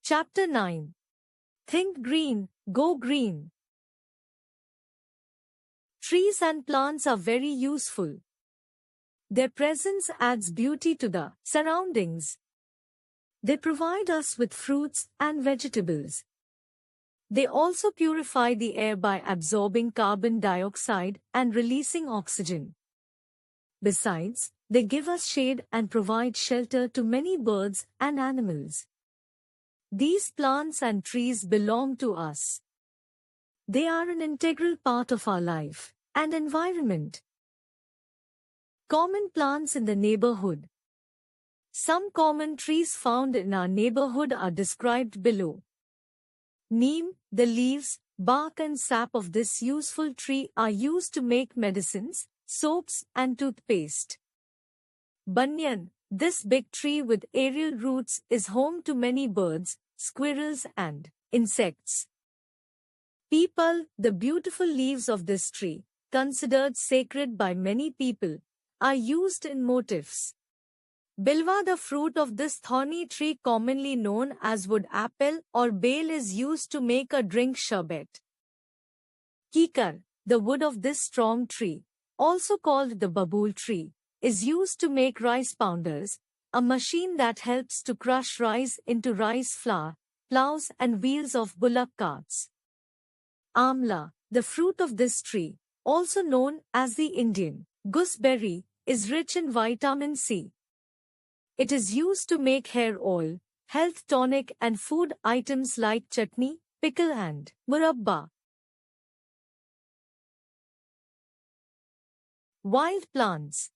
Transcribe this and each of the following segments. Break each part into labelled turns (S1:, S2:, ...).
S1: Chapter 9. Think Green, Go Green. Trees and plants are very useful. Their presence adds beauty to the surroundings. They provide us with fruits and vegetables. They also purify the air by absorbing carbon dioxide and releasing oxygen. Besides, they give us shade and provide shelter to many birds and animals. These plants and trees belong to us. They are an integral part of our life and environment. Common plants in the neighborhood. Some common trees found in our neighborhood are described below. Neem, the leaves, bark and sap of this useful tree are used to make medicines, soaps and toothpaste. Banyan, this big tree with aerial roots, is home to many birds, squirrels and insects. Peepal, the beautiful leaves of this tree, considered sacred by many people, are used in motifs. Bilwa, the fruit of this thorny tree commonly known as wood apple or bale, is used to make a drink sherbet. Kikar, the wood of this strong tree, also called the babool tree, is used to make rice pounders, a machine that helps to crush rice into rice flour, plows and wheels of bullock carts. Amla, the fruit of this tree, also known as the Indian gooseberry, is rich in vitamin C. It is used to make hair oil, health tonic and food items like chutney, pickle and murabba. Wild plants.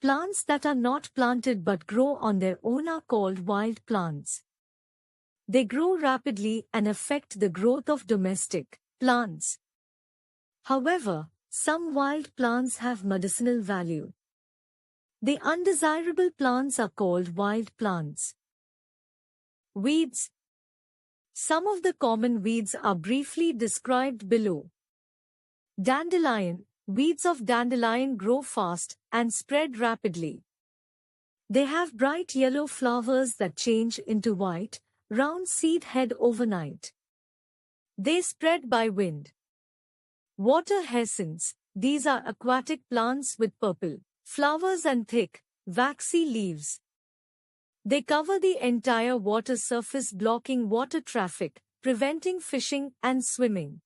S1: Plants that are not planted but grow on their own are called wild plants. They grow rapidly and affect the growth of domestic plants. However, some wild plants have medicinal value. The undesirable plants are called wild plants. Weeds. Some of the common weeds are briefly described below. Dandelion. Weeds of dandelion grow fast and spread rapidly. They have bright yellow flowers that change into white, round seed head overnight. They spread by wind. Water hyacinths. These are aquatic plants with purple flowers and thick, waxy leaves. They cover the entire water surface, blocking water traffic, preventing fishing and swimming.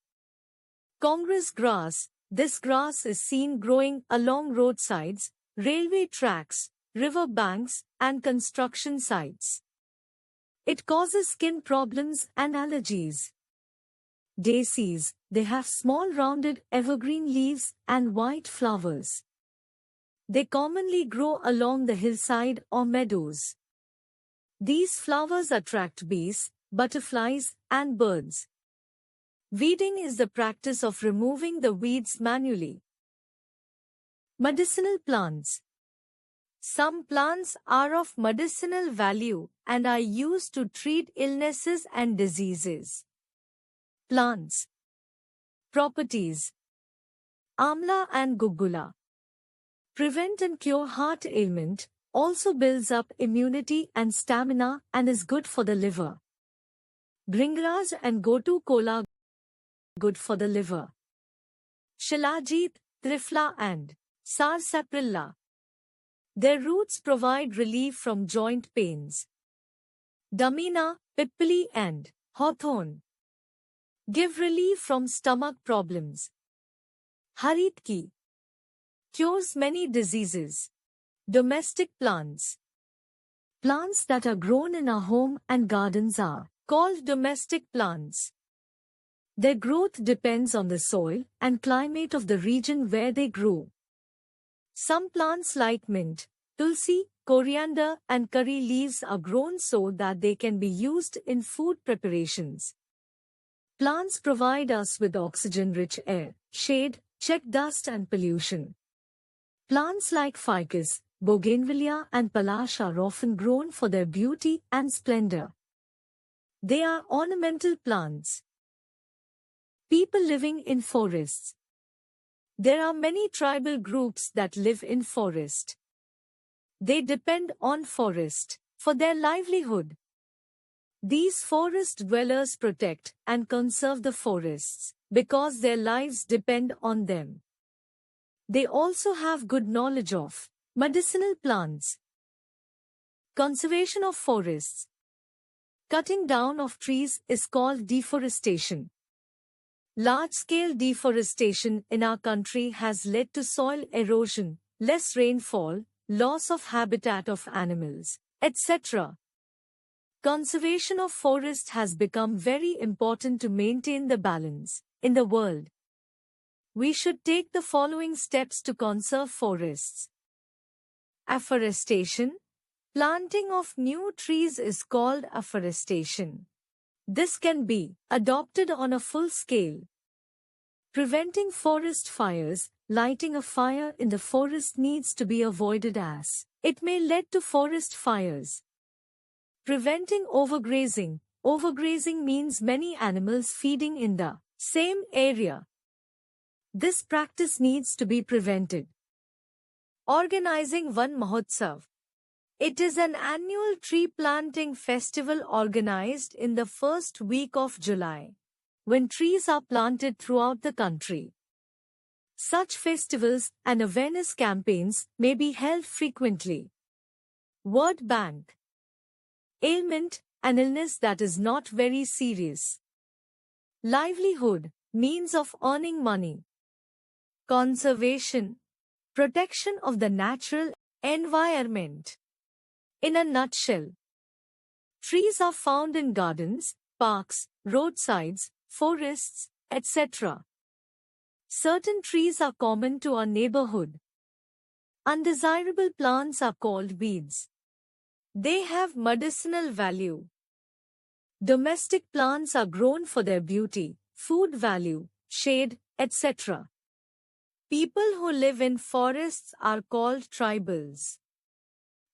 S1: Congress grass. This grass is seen growing along roadsides, railway tracks, river banks, and construction sites. It causes skin problems and allergies. Daisies. They have small rounded evergreen leaves and white flowers. They commonly grow along the hillside or meadows. These flowers attract bees, butterflies, and birds. Weeding is the practice of removing the weeds manually. Medicinal plants. Some plants are of medicinal value and are used to treat illnesses and diseases. Plants. Properties. Amla and Gugula prevent and cure heart ailment, also builds up immunity and stamina and is good for the liver. Bhringraj and Gotu Kola, good for the liver. Shilajit, Trifla and Sarsaparilla. Their roots provide relief from joint pains. Damina, Pippali and Hawthorn give relief from stomach problems. Haritki cures many diseases. Domestic plants. Plants that are grown in our home and gardens are called domestic plants. Their growth depends on the soil and climate of the region where they grow. Some plants like mint, tulsi, coriander and curry leaves are grown so that they can be used in food preparations. Plants provide us with oxygen-rich air, shade, check dust and pollution. Plants like ficus, bougainvillea and palash are often grown for their beauty and splendor. They are ornamental plants. People living in forests. There are many tribal groups that live in forest. They depend on forest for their livelihood. These forest dwellers protect and conserve the forests because their lives depend on them. They also have good knowledge of medicinal plants. Conservation of forests. Cutting down of trees is called deforestation. Large-scale deforestation in our country has led to soil erosion, less rainfall, loss of habitat of animals, etc. Conservation of forest has become very important to maintain the balance in the world. We should take the following steps to conserve forests. Afforestation. Planting of new trees is called afforestation. This can be adopted on a full scale. Preventing forest fires. Lighting a fire in the forest needs to be avoided as it may lead to forest fires. Preventing overgrazing. Overgrazing means many animals feeding in the same area. This practice needs to be prevented. Organizing Van Mahotsav. It is an annual tree planting festival organized in the first week of July, when trees are planted throughout the country. Such festivals and awareness campaigns may be held frequently. Word bank. Ailment, an illness that is not very serious. Livelihood, means of earning money. Conservation, protection of the natural environment. In a nutshell, trees are found in gardens, parks, roadsides, forests, etc. Certain trees are common to our neighborhood. Undesirable plants are called weeds. They have medicinal value. Domestic plants are grown for their beauty, food value, shade, etc. People who live in forests are called tribals.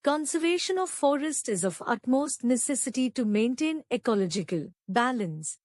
S1: Conservation of forest is of utmost necessity to maintain ecological balance.